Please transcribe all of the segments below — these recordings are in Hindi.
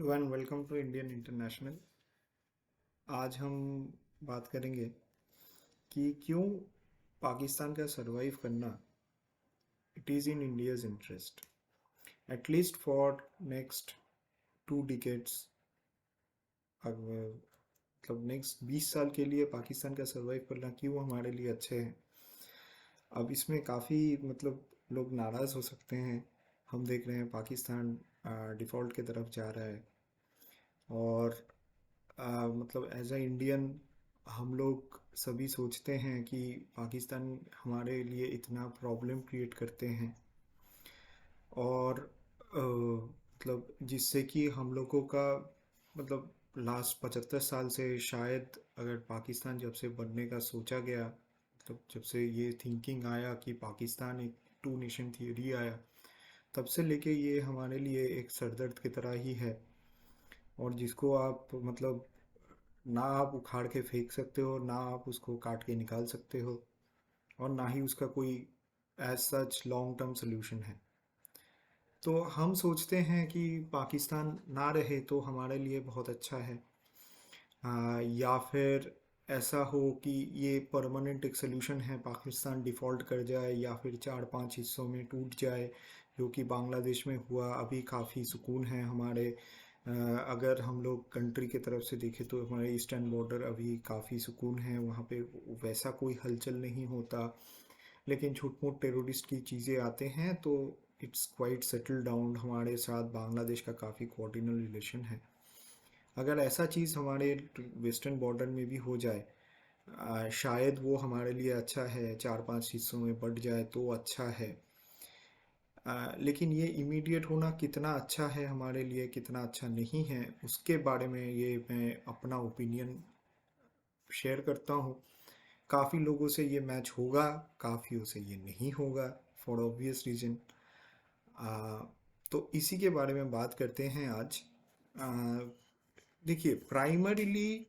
Everyone, welcome to Indian International. आज हम बात करेंगे कि क्यों पाकिस्तान का सरवाइव करना it is in India's interest, at least for next 2 decades. मतलब नेक्स्ट 20 साल के लिए पाकिस्तान का सरवाइव करना क्यों हमारे लिए अच्छे है। अब इसमें काफ़ी मतलब लोग नाराज़ हो सकते हैं। हम देख रहे हैं पाकिस्तान डिफ़ॉल्ट की तरफ जा रहा है। और मतलब एज अ इंडियन हम लोग सभी सोचते हैं कि पाकिस्तान हमारे लिए इतना प्रॉब्लम क्रिएट करते हैं। और मतलब जिससे कि हम लोगों का मतलब लास्ट 75 साल से शायद, अगर पाकिस्तान जब से बनने का सोचा गया, मतलब जब से ये थिंकिंग आया कि पाकिस्तान एक टू नेशन थियरी आया, तब से लेके ये हमारे लिए एक सरदर्द की तरह ही है। और जिसको आप मतलब ना आप उखाड़ के फेंक सकते हो, ना आप उसको काट के निकाल सकते हो, और ना ही उसका कोई as such long term solution है। तो हम सोचते हैं कि पाकिस्तान ना रहे तो हमारे लिए बहुत अच्छा है। या फिर ऐसा हो कि ये परमानेंट एक सोल्यूशन है, पाकिस्तान डिफ़ॉल्ट कर जाए या फिर 4-5 हिस्सों में टूट जाए, जो कि बांग्लादेश में हुआ। अभी काफ़ी सुकून है हमारे। अगर हम लोग कंट्री की तरफ से देखें तो हमारे ईस्टर्न बॉर्डर अभी काफ़ी सुकून है, वहाँ पे वैसा कोई हलचल नहीं होता। लेकिन छूट मूट टेररिस्ट की चीज़ें आते हैं तो इट्स क्वाइट सेटल डाउन। हमारे साथ बांग्लादेश का काफ़ी कोऑर्डिनल रिलेशन है। अगर ऐसा चीज़ हमारे वेस्टर्न बॉर्डर में भी हो जाए, शायद वो हमारे लिए अच्छा है, 4-5 हिस्सों में बढ़ जाए तो अच्छा है। लेकिन ये इमीडिएट होना कितना अच्छा है हमारे लिए, कितना अच्छा नहीं है, उसके बारे में ये मैं अपना ओपिनियन शेयर करता हूँ। काफ़ी लोगों से ये मैच होगा, काफ़ियों से ये नहीं होगा, फॉर ऑब्वियस रीज़न। तो इसी के बारे में बात करते हैं आज। देखिए, प्राइमरीली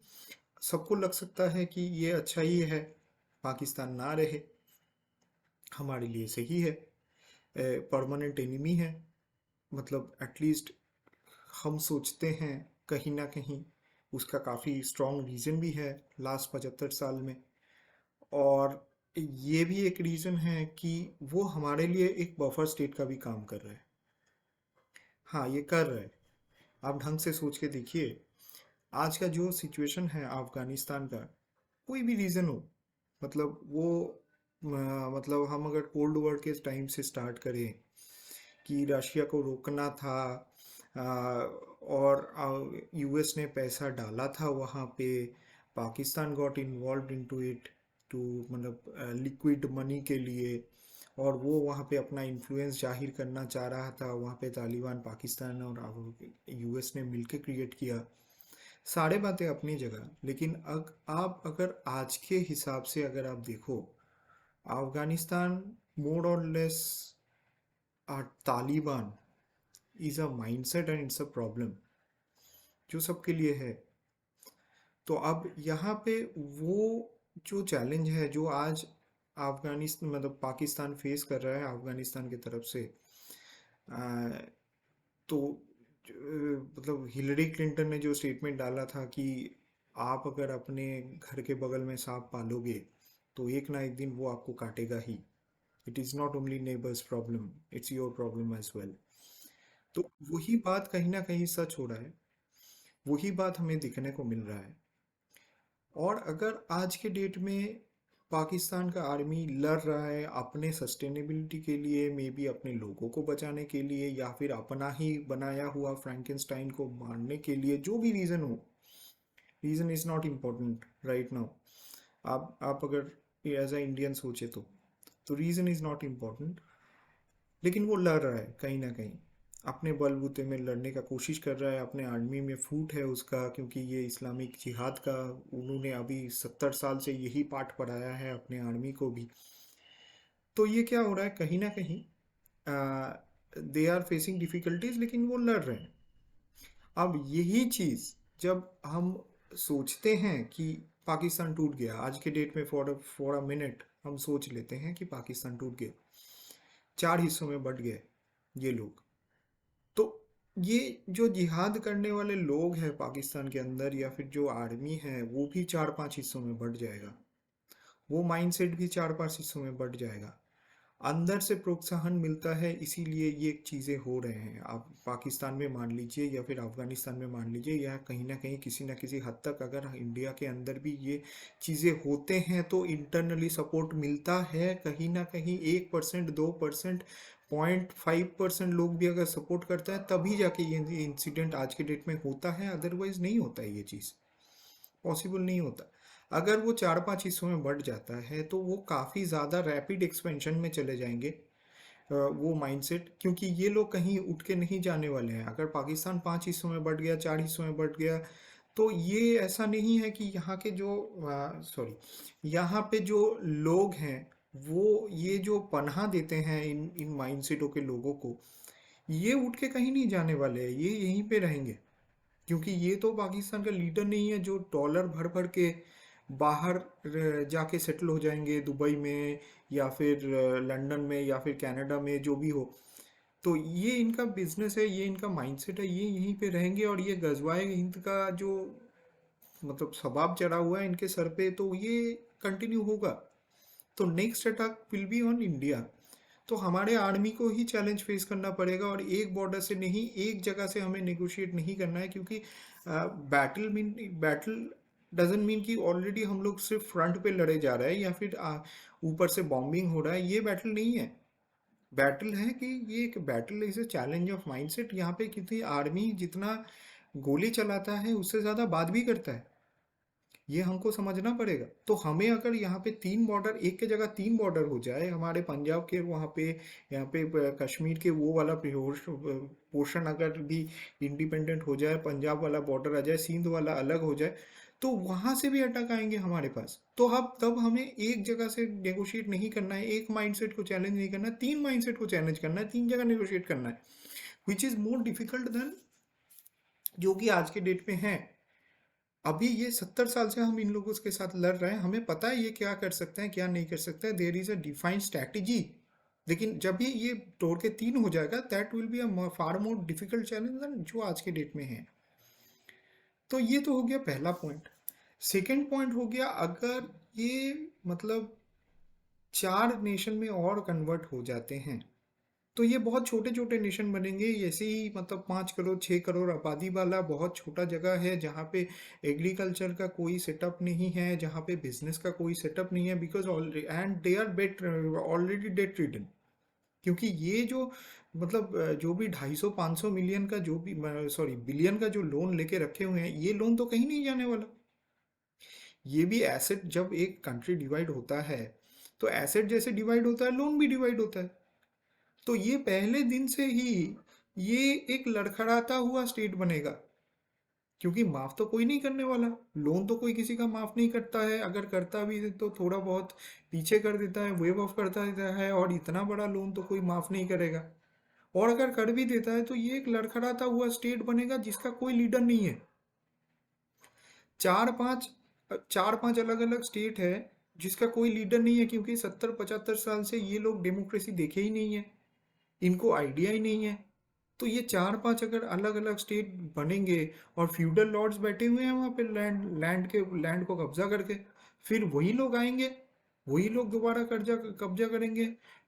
सबको लग सकता है कि ये अच्छा ही है, पाकिस्तान ना रहे हमारे लिए सही है। परमानेंट एनिमी है, मतलब एटलीस्ट हम सोचते हैं कहीं ना कहीं उसका काफ़ी स्ट्रॉन्ग रीज़न भी है लास्ट 75 साल में। और ये भी एक रीज़न है कि वो हमारे लिए एक बफर स्टेट का भी काम कर रहा है। हाँ, ये कर रहा है। आप ढंग से सोच के देखिए, आज का जो सिचुएशन है अफ़गानिस्तान का, कोई भी रीज़न हो, मतलब वो मतलब हम अगर कोल्ड वॉर के टाइम से स्टार्ट करें कि रशिया को रोकना था, और यूएस ने पैसा डाला था वहाँ पे, Pakistan got involve into it to मतलब लिक्विड मनी के लिए। और वो वहाँ पे अपना इन्फ्लुएंस जाहिर करना चाह रहा था, वहाँ पे तालिबान, पाकिस्तान और यूएस ने मिलकर क्रिएट किया। सारे बातें अपनी जगह, लेकिन आप अगर आज के हिसाब से अगर आप देखो, अफगानिस्तान मोर और less Taliban is a mindset and it's a problem जो सबके लिए है। तो अब यहाँ पे वो जो चैलेंज है जो आज अफगानिस्तान मतलब पाकिस्तान फेस कर रहा है अफगानिस्तान की तरफ से, तो मतलब हिलरी क्लिंटन ने जो स्टेटमेंट डाला था कि आप अगर अपने घर के बगल में सांप पालोगे तो एक ना एक दिन वो आपको काटेगा ही। It is not only neighbours problem, it's your problem as well. तो वही बात कहीं ना कहीं सच हो रहा है, वही बात हमें दिखने को मिल रहा है। और अगर आज के डेट में पाकिस्तान का आर्मी लड़ रहा है अपने सस्टेनेबिलिटी के लिए, मे बी अपने लोगों को बचाने के लिए, या फिर अपना ही बनाया हुआ फ्रैंकेनस्टाइन को मारने के लिए, जो भी रीज़न हो, reason is not important right now. आप अगर एज अ इंडियन सोचे तो रीज़न इज़ नॉट इम्पोर्टेंट। लेकिन वो लड़ रहा है कहीं ना कहीं, अपने बलबूते में लड़ने का कोशिश कर रहा है, अपने आर्मी में फूट है उसका, क्योंकि ये इस्लामिक जिहाद का उन्होंने अभी 70 साल से यही पाठ पढ़ाया है अपने आर्मी को भी। तो ये क्या हो रहा है, कहीं ना कहीं दे आर फेसिंग डिफ़िकल्टीज, लेकिन वो लड़ रहे हैं। अब यही चीज़ जब हम सोचते हैं कि पाकिस्तान टूट गया, आज के डेट में फॉर अ मिनट हम सोच लेते हैं कि पाकिस्तान टूट गया, 4 हिस्सों में बट गए ये लोग, तो ये जो जिहाद करने वाले लोग हैं पाकिस्तान के अंदर या फिर जो आर्मी है वो भी 4-5 हिस्सों में बढ़ जाएगा। वो माइंडसेट भी 4-5 हिस्सों में बढ़ जाएगा। अंदर से प्रोत्साहन मिलता है, इसीलिए ये चीज़ें हो रहे हैं। आप पाकिस्तान में मान लीजिए या फिर अफगानिस्तान में मान लीजिए, या कहीं ना कहीं किसी ना किसी हद तक अगर इंडिया के अंदर भी ये चीज़ें होते हैं तो इंटरनली सपोर्ट मिलता है कहीं ना कहीं। 1%, 2%, 0.5% लोग भी अगर सपोर्ट करता है तभी जाके ये इंसिडेंट आज के डेट में होता है, अदरवाइज नहीं होता है। ये चीज़ पॉसिबल नहीं होता। अगर वो 4-5 हिस्सों में बढ़ जाता है तो वो काफ़ी ज़्यादा रैपिड एक्सपेंशन में चले जाएंगे। वो माइंडसेट, क्योंकि ये लोग कहीं उठ के नहीं जाने वाले हैं। अगर पाकिस्तान 5 हिस्सों में बढ़ गया, 4 हिस्सों में बढ़ गया, तो ये ऐसा नहीं है कि यहाँ के जो सॉरी यहाँ पे जो लोग हैं वो ये जो पनाह देते हैं इन इन माइंडसेटों के लोगों को, ये उठ के कहीं नहीं जाने वाले हैं, ये यहीं पे रहेंगे। क्योंकि ये तो पाकिस्तान का लीडर नहीं है जो डॉलर भर भर के बाहर जाके सेटल हो जाएंगे, दुबई में या फिर लंदन में या फिर कनाडा में, जो भी हो। तो ये इनका बिजनेस है, ये इनका माइंडसेट है, ये यहीं पे रहेंगे। और ये गजवाए हिंद का जो मतलब शबाब चढ़ा हुआ है इनके सर पे, तो ये कंटिन्यू होगा। तो next attack will be on India. तो हमारे आर्मी को ही चैलेंज फेस करना पड़ेगा, और एक बॉर्डर से नहीं, एक जगह से हमें नेगोशिएट नहीं करना है। क्योंकि बैटल डजंट मीन कि ऑलरेडी हम लोग सिर्फ फ्रंट पे लड़े जा रहे हैं या फिर ऊपर से बॉम्बिंग हो रहा है। ये बैटल नहीं है। बैटल है कि ये एक battle is a challenge of mindset. यहाँ पे कितनी आर्मी जितना गोली चलाता है उससे ज़्यादा बात भी करता है, ये हमको समझना पड़ेगा। तो हमें अगर यहाँ पे 3 बॉर्डर, एक के जगह 3 बॉर्डर हो जाए, हमारे पंजाब के वहाँ पे, यहाँ पे कश्मीर के वो वाला पोर्शन अगर भी इंडिपेंडेंट हो जाए, पंजाब वाला बॉर्डर आ जाए, सिंध वाला अलग हो जाए, तो वहाँ से भी अटैक आएंगे हमारे पास। तो अब तब हमें एक जगह से नेगोशिएट नहीं करना है, एक माइंडसेट को चैलेंज नहीं करना है, 3 माइंडसेट को चैलेंज करना है, 3 जगह नेगोशिएट करना है, which is more difficult than जो कि आज के डेट में है। अभी ये 70 साल से हम इन लोगों के साथ लड़ रहे हैं, हमें पता है ये क्या कर सकते हैं क्या नहीं कर सकते हैं, there is a defined strategy. लेकिन जब भी ये तोड़ के 3 हो जाएगा, that will be a far more difficult challenge than जो आज के डेट में है। तो ये तो हो गया पहला पॉइंट। सेकेंड पॉइंट हो गया, अगर ये मतलब 4 नेशन में और कन्वर्ट हो जाते हैं तो ये बहुत छोटे छोटे नेशन बनेंगे। ऐसे ही मतलब 5 करोड़ 6 करोड़ आबादी वाला बहुत छोटा जगह है जहाँ पे एग्रीकल्चर का कोई सेटअप नहीं है, जहाँ पे बिजनेस का कोई सेटअप नहीं है, because and they are bet already debt ridden. क्योंकि ये जो मतलब जो भी 250-500 मिलियन का जो भी सॉरी बिलियन का जो लोन लेके रखे हुए हैं, ये लोन तो कहीं नहीं जाने वाला। ये भी एसेट, जब एक कंट्री डिवाइड होता है तो एसेट जैसे डिवाइड होता है लोन भी डिवाइड होता है। तो ये पहले दिन से ही ये एक लड़खड़ाता हुआ स्टेट बनेगा। क्योंकि माफ तो कोई नहीं करने वाला, लोन तो कोई किसी का माफ नहीं करता है, अगर करता भी है तो थोड़ा बहुत पीछे कर देता है, वेव ऑफ करता देता है, और इतना बड़ा लोन तो कोई माफ नहीं करेगा। और अगर कर भी देता है तो ये एक लड़खड़ाता हुआ स्टेट बनेगा जिसका कोई लीडर नहीं है। चार पांच चार पांच अलग अलग स्टेट है जिसका कोई लीडर नहीं है, क्योंकि 70-75 साल से ये लोग डेमोक्रेसी देखे ही नहीं है, इनको आइडिया ही नहीं है। तो ये 4-5 अगर अलग अलग स्टेट बनेंगे और फ्यूडल लॉर्ड्स बैठे हुए हैं वहाँ पे लैंड को कब्जा करके, फिर वही लोग आएंगे, वही लोग दोबारा कब्जा कब्जा करेंगे।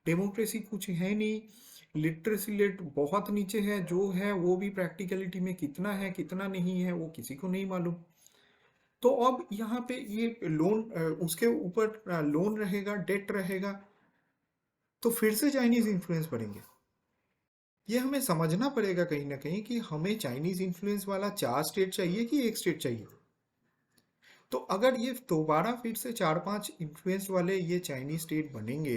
डेमोक्रेसी कुछ है नहीं, लिटरेसी रेट बहुत नीचे है, जो है वो भी प्रैक्टिकलिटी में कितना है कितना नहीं है वो किसी को नहीं मालूम। तो अब यहाँ पे ये लोन, उसके ऊपर लोन रहेगा, डेट रहेगा, तो फिर से चाइनीज इन्फ्लुएंस बढ़ेंगे। ये हमें समझना पड़ेगा कहीं ना कहीं कि हमें चाइनीज इन्फ्लुएंस वाला 4 स्टेट चाहिए कि एक स्टेट चाहिए। तो अगर ये दोबारा फिर से 4-5 इन्फ्लुएंस वाले ये चाइनीज स्टेट बनेंगे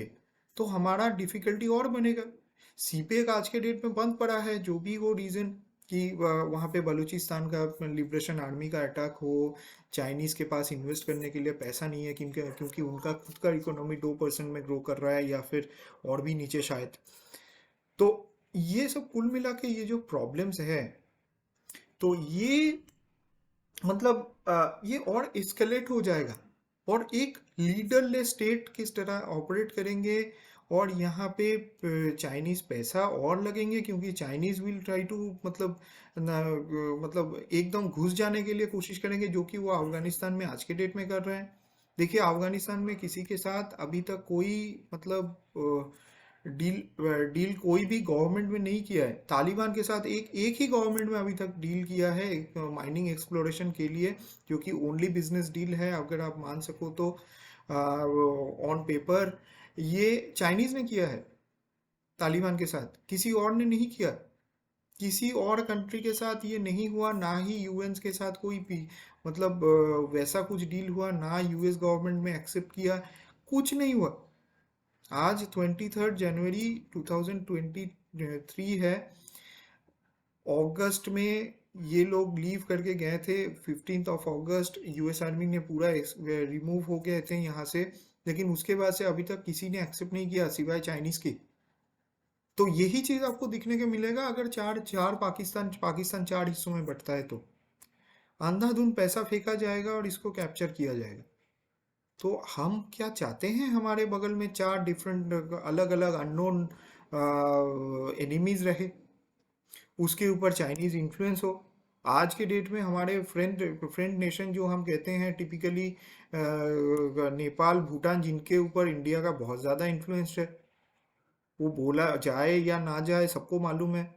तो हमारा डिफिकल्टी और बनेगा। सीपेक आज के डेट में बंद पड़ा है, जो भी वो रीज़न कि वहाँ पे बलूचिस्तान का लिबरेशन आर्मी का अटैक हो, चाइनीज़ के पास इन्वेस्ट करने के लिए पैसा नहीं है, क्योंकि क्योंकि उनका खुद का इकोनॉमी 2% में ग्रो कर रहा है या फिर और भी नीचे शायद। तो ये सब कुल मिला के ये जो प्रॉब्लम्स है, तो ये मतलब ये और एस्केलेट हो जाएगा। और एक लीडरलेस स्टेट किस तरह ऑपरेट करेंगे और यहाँ पे चाइनीज़ पैसा और लगेंगे, क्योंकि चाइनीज़ विल ट्राई टू मतलब मतलब एकदम घुस जाने के लिए कोशिश करेंगे, जो कि वो अफगानिस्तान में आज के डेट में कर रहे हैं। देखिए, अफगानिस्तान में किसी के साथ अभी तक कोई मतलब डील डील कोई भी गवर्नमेंट में नहीं किया है। तालिबान के साथ एक एक ही गवर्नमेंट में अभी तक डील किया है माइनिंग एक्सप्लोरेशन के लिए, जो कि ओनली बिजनेस डील है अगर आप मान सको तो। ऑन पेपर ये चाइनीज ने किया है तालिबान के साथ, किसी और ने नहीं किया। किसी और कंट्री के साथ ये नहीं हुआ, ना ही यूएन के साथ कोई भी मतलब वैसा कुछ डील हुआ, ना यूएस गवर्नमेंट में एक्सेप्ट किया, कुछ नहीं हुआ। आज 23 जनवरी 2023 है। अगस्त में ये लोग लीव करके गए थे, 15 अगस्त यूएस आर्मी ने पूरा रिमूव हो गए थे यहाँ से। लेकिन उसके बाद से अभी तक किसी ने एक्सेप्ट नहीं किया सिवाय चाइनीज के। तो यही चीज आपको दिखने को मिलेगा अगर चार चार पाकिस्तान चार हिस्सों में बंटता है तो अंधाधुंध पैसा फेंका जाएगा और इसको कैप्चर किया जाएगा। तो हम क्या चाहते हैं, हमारे बगल में चार डिफरेंट अलग अलग अननोन एनिमीज रहे, उसके ऊपर चाइनीज इन्फ्लुएंस हो। आज के डेट में हमारे फ्रेंड नेशन जो हम कहते हैं टिपिकली नेपाल भूटान, जिनके ऊपर इंडिया का बहुत ज़्यादा इन्फ्लुएंस है। वो बोला जाए या ना जाए सबको मालूम है,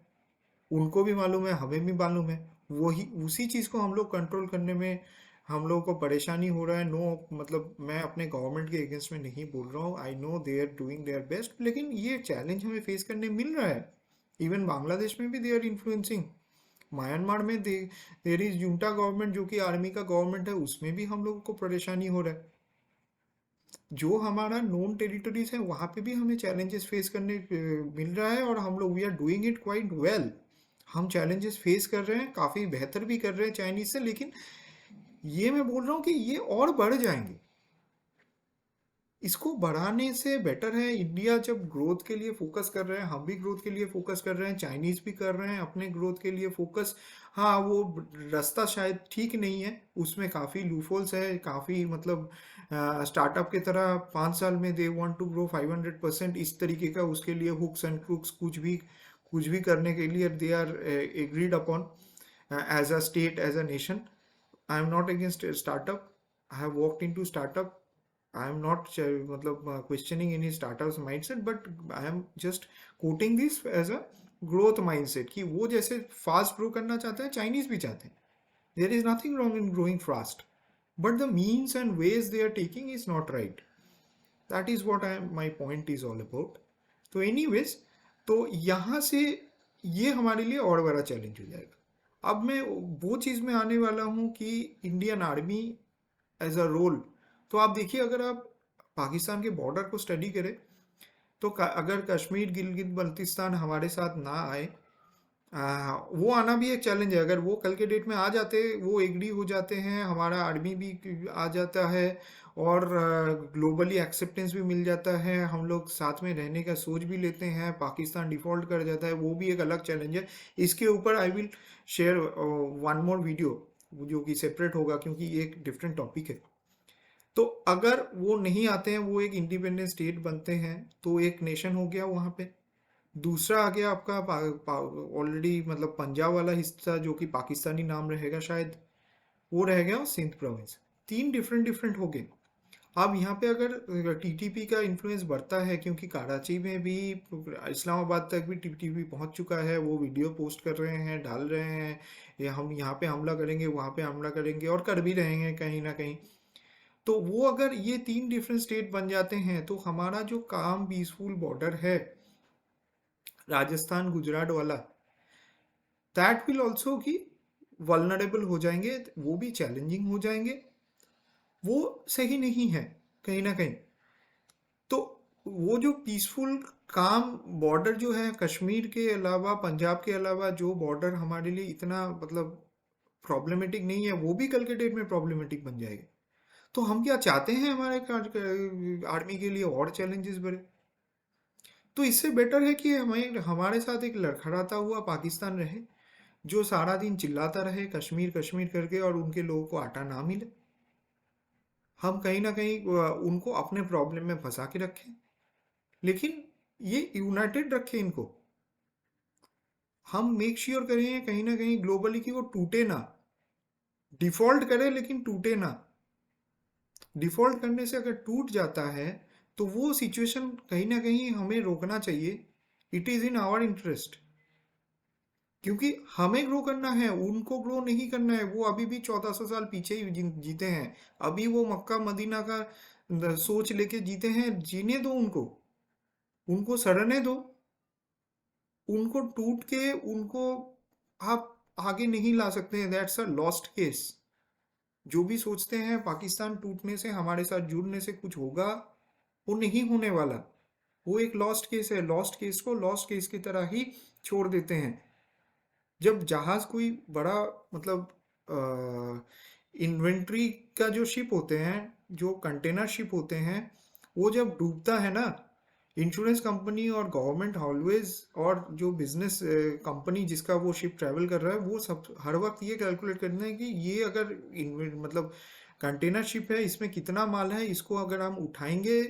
उनको भी मालूम है, हमें भी मालूम है। वही उसी चीज़ को हम लोग कंट्रोल करने में हम लोगों को परेशानी हो रहा है। नो मतलब मैं अपने गवर्नमेंट के अगेंस्ट में नहीं बोल रहा हूँ, I know they are doing their best, लेकिन ये चैलेंज हमें फेस करने मिल रहा है। इवन बांग्लादेश में भी दे आर इन्फ्लुएंसिंग। म्यांमार में देर इज junta गवर्नमेंट, जो कि आर्मी का गवर्नमेंट है, उसमें भी हम लोगों को परेशानी हो रहा है। जो हमारा नॉन टेरिटरीज है वहाँ पे भी हमें चैलेंजेस फेस करने मिल रहा है, और हम लोग we are doing it quite well. हम चैलेंजेस फेस कर रहे हैं, काफ़ी बेहतर भी कर रहे हैं चाइनीज से, लेकिन ये मैं बोल रहा हूँ कि ये और बढ़ जाएंगे। इसको बढ़ाने से बेटर है इंडिया जब ग्रोथ के लिए फोकस कर रहे हैं, हम भी ग्रोथ के लिए फोकस कर रहे हैं, चाइनीज भी कर रहे हैं अपने ग्रोथ के लिए फोकस। हाँ, वो रास्ता शायद ठीक नहीं है, उसमें काफ़ी लूफोल्स है, काफ़ी मतलब स्टार्टअप की तरह 5 साल में दे वांट टू ग्रो 500% इस तरीके का, उसके लिए हुक्स एंड क्रूक्स कुछ भी करने के लिए they are agreed upon as a state, as a nation. I am not against startup, I have walked into startup. I am not मतलब questioning any startups mindset, but I am just quoting this as a growth mindset कि वो जैसे fast grow करना चाहते हैं, Chinese भी चाहते हैं। There is nothing wrong in growing fast, but the means and ways they are taking is not right. That is what my point is all about. तो anyways, तो यहाँ से ये हमारे लिए और बड़ा चैलेंज हो जाएगा। अब मैं वो चीज़ में आने वाला हूँ कि Indian army as a role. तो आप देखिए, अगर आप पाकिस्तान के बॉर्डर को स्टडी करें तो अगर कश्मीर गिलगित बल्तिस्तान हमारे साथ ना आए, वो आना भी एक चैलेंज है। अगर वो कल के डेट में आ जाते, वो एग्री हो जाते हैं, हमारा आर्मी भी आ जाता है और ग्लोबली एक्सेप्टेंस भी मिल जाता है, हम लोग साथ में रहने का सोच भी लेते हैं, पाकिस्तान डिफॉल्ट कर जाता है, वो भी एक अलग चैलेंज है। इसके ऊपर I will share one more video जो कि सेपरेट होगा, क्योंकि ये एक डिफरेंट टॉपिक है। तो अगर वो नहीं आते हैं, वो एक इंडिपेंडेंट स्टेट बनते हैं, तो एक नेशन हो गया वहाँ पे। दूसरा आ गया आपका ऑलरेडी मतलब पंजाब वाला हिस्सा, जो कि पाकिस्तानी नाम रहेगा शायद, वो रह गया, और सिंध प्रोविंस। तीन डिफरेंट डिफरेंट हो गए। अब यहाँ पे अगर टीटीपी का इन्फ्लुएंस बढ़ता है, क्योंकि कराची में भी इस्लामाबाद तक भी टीटीपी पहुँच चुका है, वो वीडियो पोस्ट कर रहे हैं, डाल रहे हैं, ये हम यहाँ पे हमला करेंगे, वहाँ पे हमला करेंगे, और कर भी रहे हैं कहीं ना कहीं। तो वो अगर ये तीन डिफरेंट स्टेट बन जाते हैं, तो हमारा जो काम पीसफुल बॉर्डर है राजस्थान गुजरात वाला, दैट विल ऑल्सो कि वल्नरेबल हो जाएंगे, वो भी चैलेंजिंग हो जाएंगे, वो सही नहीं है कहीं ना कहीं। तो वो जो पीसफुल काम बॉर्डर जो है कश्मीर के अलावा, पंजाब के अलावा, जो बॉर्डर हमारे लिए इतना मतलब प्रॉब्लमेटिक नहीं है, वो भी कल के डेट में प्रॉब्लमेटिक बन जाएगा। तो हम क्या चाहते हैं, हमारे आर्मी के लिए और चैलेंजेस बढ़े? तो इससे बेटर है कि हमें हमारे साथ एक लड़खड़ाता हुआ पाकिस्तान रहे, जो सारा दिन चिल्लाता रहे कश्मीर कश्मीर करके, और उनके लोगों को आटा ना मिले। हम कहीं ना कहीं उनको अपने प्रॉब्लम में फंसा के रखें। लेकिन ये यूनाइटेड रखे इनको, हम मेक श्योर करें कहीं ना कहीं ग्लोबली कि वो टूटे ना, डिफॉल्ट करे लेकिन टूटे ना। डिफॉल्ट करने से अगर टूट जाता है तो वो सिचुएशन कहीं ना कहीं हमें रोकना चाहिए। It is in our interest, क्योंकि हमें ग्रो करना है, उनको ग्रो नहीं करना है। वो अभी भी 1400 साल पीछे ही जीते हैं। अभी वो मक्का मदीना का सोच लेके जीते हैं। जीने दो उनको, उनको सड़ने दो। उनको टूट के उनको आप आगे नहीं ला सकते हैं। That's a lost case. जो भी सोचते हैं पाकिस्तान टूटने से हमारे साथ जुड़ने से कुछ होगा, वो नहीं होने वाला। वो एक लॉस्ट केस है। लॉस्ट केस को लॉस्ट केस की तरह ही छोड़ देते हैं। जब जहाज कोई बड़ा मतलब इन्वेंट्री का जो शिप होते हैं, जो कंटेनर शिप होते हैं, वो जब डूबता है ना, इंश्योरेंस कंपनी और गवर्नमेंट ऑलवेज, और जो बिजनेस कंपनी जिसका वो शिप ट्रैवल कर रहा है, वो सब हर वक्त ये कैलकुलेट करना है कि ये अगर मतलब कंटेनर शिप है, इसमें कितना माल है, इसको अगर हम उठाएंगे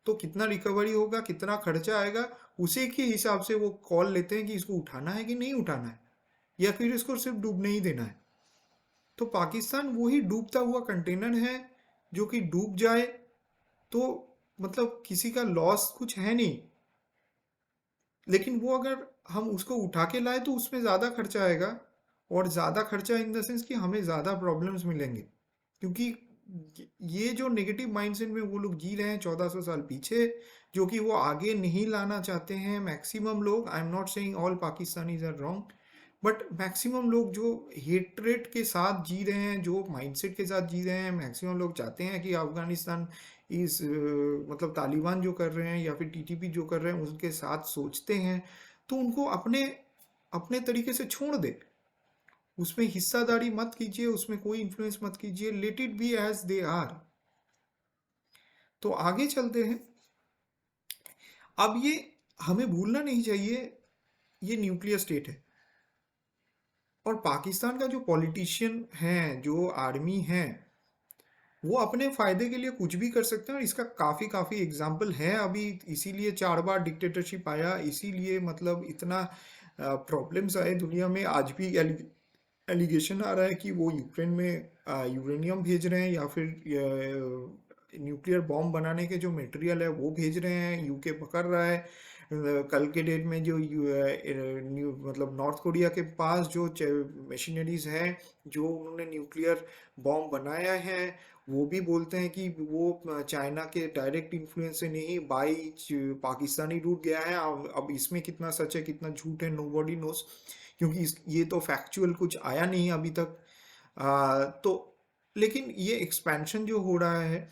तो कितना रिकवरी होगा, कितना खर्चा आएगा। उसी के हिसाब से वो कॉल लेते हैं कि इसको उठाना है कि नहीं उठाना है, या फिर इसको सिर्फ डूबने ही देना है। तो पाकिस्तान वही डूबता हुआ कंटेनर है, जो कि डूब जाए तो मतलब किसी का लॉस कुछ है नहीं। लेकिन वो अगर हम उसको उठा के लाए तो उसमें ज़्यादा खर्चा आएगा, और ज़्यादा खर्चा इन द सेंस कि हमें ज़्यादा प्रॉब्लम्स मिलेंगे। क्योंकि ये जो नेगेटिव माइंडसेट में वो लोग जी रहे हैं 1400 साल पीछे, जो कि वो आगे नहीं लाना चाहते हैं मैक्सिमम लोग। I am not saying all Pakistanis are wrong, but maximum लोग जो हेट्रेट के साथ जी रहे हैं, जो माइंडसेट के साथ जी रहे हैं, मैक्सिमम लोग चाहते हैं कि अफगानिस्तान इस मतलब तालिबान जो कर रहे हैं या फिर टीटीपी जो कर रहे हैं उनके साथ सोचते हैं, तो उनको अपने अपने तरीके से छोड़ दे। उसमें हिस्सादारी मत कीजिए, उसमें कोई इन्फ्लुएंस मत कीजिए। Let it be as they are. तो आगे चलते हैं। अब ये हमें भूलना नहीं चाहिए, ये न्यूक्लियर स्टेट है, और पाकिस्तान का जो पॉलिटिशियन हैं, जो आर्मी हैं, वो अपने फायदे के लिए कुछ भी कर सकते हैं। और इसका काफ़ी काफ़ी एग्जाम्पल है अभी। इसीलिए 4 बार डिक्टेटरशिप आया, इसीलिए मतलब इतना प्रॉब्लम्स आए दुनिया में। आज भी एलिगेशन आ रहा है कि वो यूक्रेन में यूरेनियम भेज रहे हैं, या फिर न्यूक्लियर बॉम्ब बनाने के जो मटेरियल है वो भेज रहे हैं, यूके पकड़ रहा है। कल के डेट में जो मतलब नॉर्थ कोरिया के पास जो मशीनरीज हैं, जो उन्होंने न्यूक्लियर बॉम्ब बनाया है, वो भी बोलते हैं कि वो चाइना के डायरेक्ट इन्फ्लुएंस से नहीं, बाई पाकिस्तानी रूट गया है। अब इसमें कितना सच है कितना झूठ है, नोबॉडी नोस, क्योंकि ये तो फैक्चुअल कुछ आया नहीं अभी तक। तो लेकिन ये एक्सपेंशन जो हो रहा है,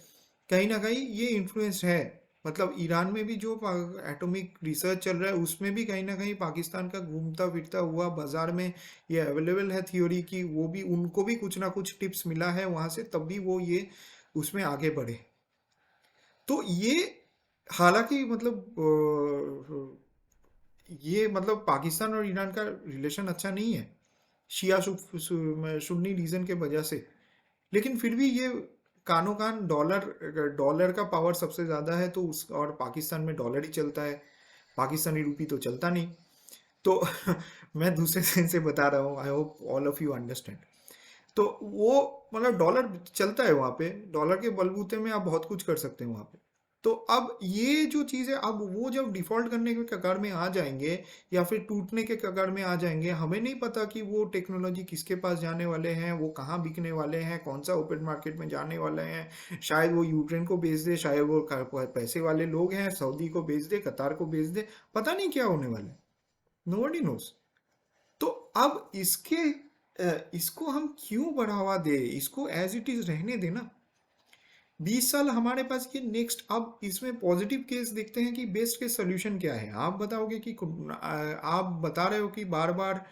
कहीं ना कहीं ये इन्फ्लुएंस है। मतलब ईरान में भी जो एटॉमिक रिसर्च चल रहा है, उसमें भी कहीं ना कहीं पाकिस्तान का घूमता फिरता हुआ बाजार में ये अवेलेबल है थ्योरी की। वो भी उनको भी कुछ ना कुछ टिप्स मिला है वहाँ से, तब भी वो ये उसमें आगे बढ़े। तो ये हालांकि मतलब ये मतलब पाकिस्तान और ईरान का रिलेशन अच्छा नहीं है, शिया सुन्नी रीजन के वजह से। लेकिन फिर भी ये कानो कान डॉलर, डॉलर का पावर सबसे ज़्यादा है, तो उस और पाकिस्तान में डॉलर ही चलता है, पाकिस्तानी रुपी तो चलता नहीं। तो मैं दूसरे सेंस से बता रहा हूँ, I hope all of you understand. तो वो मतलब डॉलर चलता है वहाँ पे, डॉलर के बलबूते में आप बहुत कुछ कर सकते हैं वहाँ पे। तो अब ये जो चीज़ है, अब वो जब डिफ़ॉल्ट करने के कगार में आ जाएंगे, या फिर टूटने के कगार में आ जाएंगे, हमें नहीं पता कि वो टेक्नोलॉजी किसके पास जाने वाले हैं, वो कहाँ बिकने वाले हैं, कौन सा ओपन मार्केट में जाने वाले हैं। शायद वो यूक्रेन को बेच दे, शायद वो पैसे वाले लोग हैं सऊदी को बेच दे, कतार को बेच दे, पता नहीं क्या होने वाला है। Nobody nose. तो अब इसको हम क्यों बढ़ावा दे, इसको एज इट इज रहने देना। 20 साल हमारे पास ये नेक्स्ट, अब इसमें पॉजिटिव केस देखते हैं कि बेस्ट केस सोल्यूशन क्या है। आप बताओगे कि आप बता रहे हो कि बार बार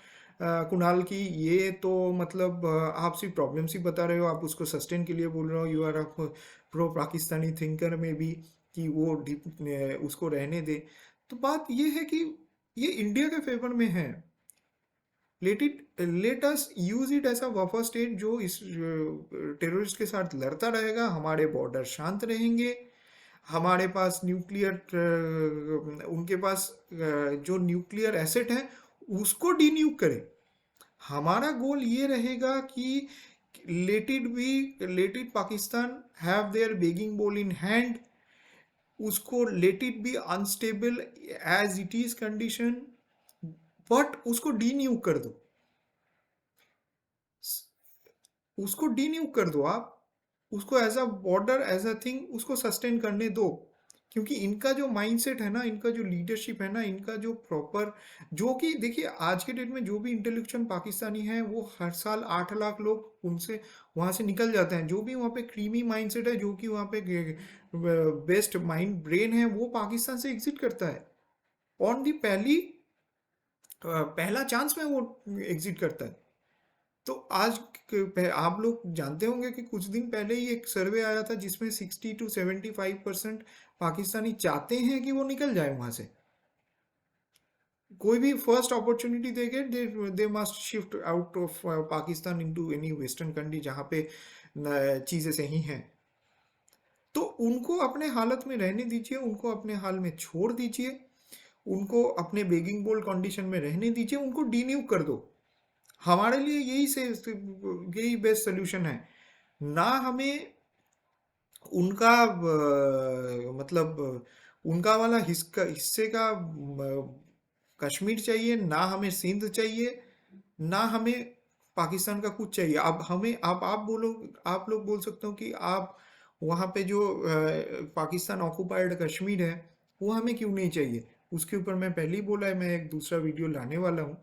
कुणाल की ये तो मतलब आप सिर्फ प्रॉब्लम्स ही बता रहे हो, आप उसको सस्टेन के लिए बोल रहे हो। You are a pro Pakistani thinker में भी, कि वो उसको रहने दे। तो बात ये है कि ये इंडिया के फेवर में है। Let us use it as a buffer state, जो इस टेररिस्ट के साथ लड़ता रहेगा, हमारे बॉर्डर शांत रहेंगे। हमारे पास न्यूक्लियर, उनके पास जो न्यूक्लियर एसेट है उसको डीन्यूक करें। हमारा गोल ये रहेगा कि let it Pakistan have their begging bowl in hand, उसको let it be unstable as it is condition, but उसको डीन्यूक कर दो, उसको डीन्यूक कर दो आप, उसको as a border as a thing उसको सस्टेन करने दो। क्योंकि इनका जो माइंडसेट है ना, इनका जो लीडरशिप है ना, इनका जो प्रॉपर, जो कि देखिए आज के डेट में जो भी इंटेलेक्चुअल पाकिस्तानी है वो हर साल 8 लाख लोग उनसे वहाँ से निकल जाते हैं। जो भी वहाँ पे क्रीमी माइंडसेट है, जो कि वहाँ पे बेस्ट माइंड ब्रेन है, वो पाकिस्तान से एग्जिट करता है ऑन दी पहला चांस में वो एग्जिट करता है। तो आज आप लोग जानते होंगे कि कुछ दिन पहले ही एक सर्वे आया था जिसमें 60 to 75% पाकिस्तानी चाहते हैं कि वो निकल जाए वहां से। कोई भी फर्स्ट अपॉर्चुनिटी देंगे, they must shift out of Pakistan into any western country जहाँ पे चीज़ें सही हैं। तो उनको अपने हालत में रहने दीजिए, उनको अपने हाल में छोड़ दीजिए, उनको अपने बेगिंग बोल कंडीशन में रहने दीजिए, उनको डीन्यू कर दो। हमारे लिए यही बेस्ट सोल्यूशन है। ना हमें उनका मतलब उनका वाला हिस्से का कश्मीर चाहिए, ना हमें सिंध चाहिए, ना हमें पाकिस्तान का कुछ चाहिए। अब हमें, अब आप लोग बोल सकते हो कि आप वहाँ पे जो पाकिस्तान ऑक्युपाइड कश्मीर है वो हमें क्यों नहीं चाहिए। उसके ऊपर मैं पहले ही बोला है, मैं एक दूसरा वीडियो लाने वाला हूँ,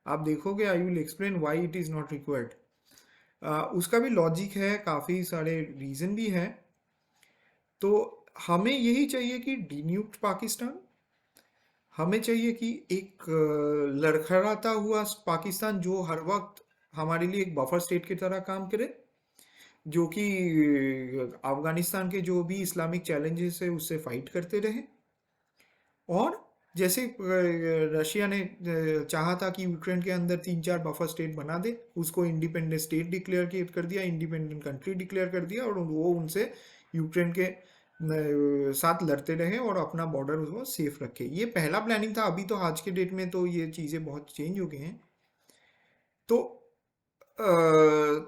आप देखोगे, I will explain why it is not required. उसका भी लॉजिक है, काफ़ी सारे रीज़न भी हैं। तो हमें यही चाहिए कि डीन्यूक्ड पाकिस्तान, हमें चाहिए कि एक लड़खड़ाता हुआ पाकिस्तान जो हर वक्त हमारे लिए एक बफर स्टेट की तरह काम करे, जो कि अफगानिस्तान के जो भी इस्लामिक चैलेंजेस है उससे फाइट करते रहे। और जैसे रशिया ने चाहा था कि यूक्रेन के अंदर 3-4 बफर स्टेट बना दे, उसको इंडिपेंडेंट स्टेट डिक्लेयर कर दिया, इंडिपेंडेंट कंट्री डिक्लेयर कर दिया, और वो उनसे यूक्रेन के साथ लड़ते रहे और अपना बॉर्डर उसको सेफ रखे। ये पहला प्लानिंग था। अभी तो आज के डेट में तो ये चीज़ें बहुत चेंज हो गई हैं। तो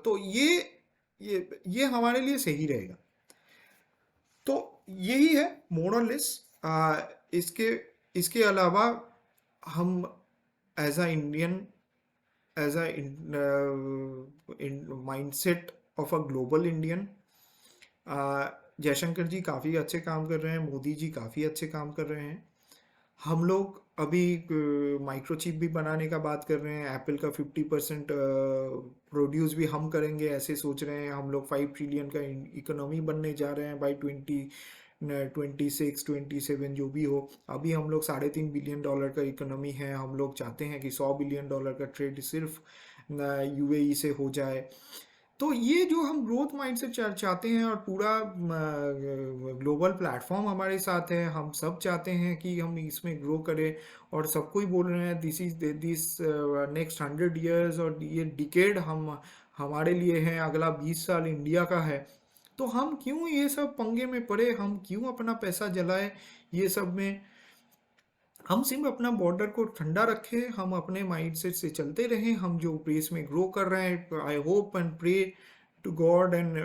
तो ये हमारे लिए सही रहेगा। तो यही है मोर और लेस। इसके इसके अलावा हम as a Indian, as a mindset of a global Indian, Jaishankar ji काफ़ी अच्छे काम कर रहे हैं, मोदी जी काफ़ी अच्छे काम कर रहे हैं। हम लोग अभी माइक्रोचिप भी बनाने का बात कर रहे हैं, एप्पल का 50% प्रोड्यूस भी हम करेंगे ऐसे सोच रहे हैं। हम लोग 5 ट्रिलियन का इकोनॉमी बनने जा रहे हैं बाई 2026-27, जो भी हो। अभी हम लोग $3.5 बिलियन का इकोनॉमी है। हम लोग चाहते हैं कि $100 बिलियन का ट्रेड सिर्फ यूएई से हो जाए। तो ये जो हम ग्रोथ माइंडसेट चाहते हैं, और पूरा ग्लोबल प्लेटफॉर्म हमारे साथ है, हम सब चाहते हैं कि हम इसमें ग्रो करें। और सबको ही बोल रहे हैं दिस नेक्स्ट 100 years, और ये डिकेड हमारे लिए है, अगला 20 साल इंडिया का है। तो हम क्यों ये सब पंगे में पड़े, हम क्यों अपना पैसा जलाए ये सब में। हम सिर्फ अपना बॉर्डर को ठंडा रखें, हम अपने माइंडसेट से चलते रहें। हम जो प्लेस में ग्रो कर रहे हैं, I hope and pray to God and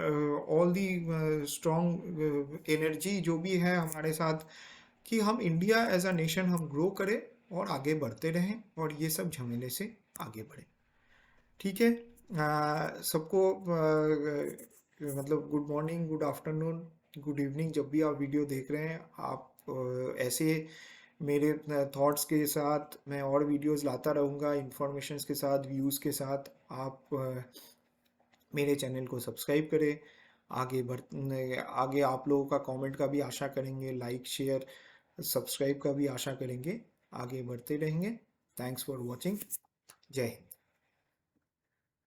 all the strong energy जो भी है हमारे साथ, कि हम इंडिया एज अ नेशन हम ग्रो करें और आगे बढ़ते रहें, और ये सब झमेले से आगे बढ़े। ठीक है। सबको मतलब good morning, good afternoon, good evening, जब भी आप वीडियो देख रहे हैं। आप ऐसे मेरे थॉट्स के साथ मैं और वीडियोस लाता रहूँगा, इंफॉर्मेशंस के साथ, व्यूज़ के साथ। आप मेरे चैनल को सब्सक्राइब करें। आगे आप लोगों का कमेंट का भी आशा करेंगे, लाइक शेयर सब्सक्राइब का भी आशा करेंगे। आगे बढ़ते रहेंगे। Thanks for watching. जय हिंद।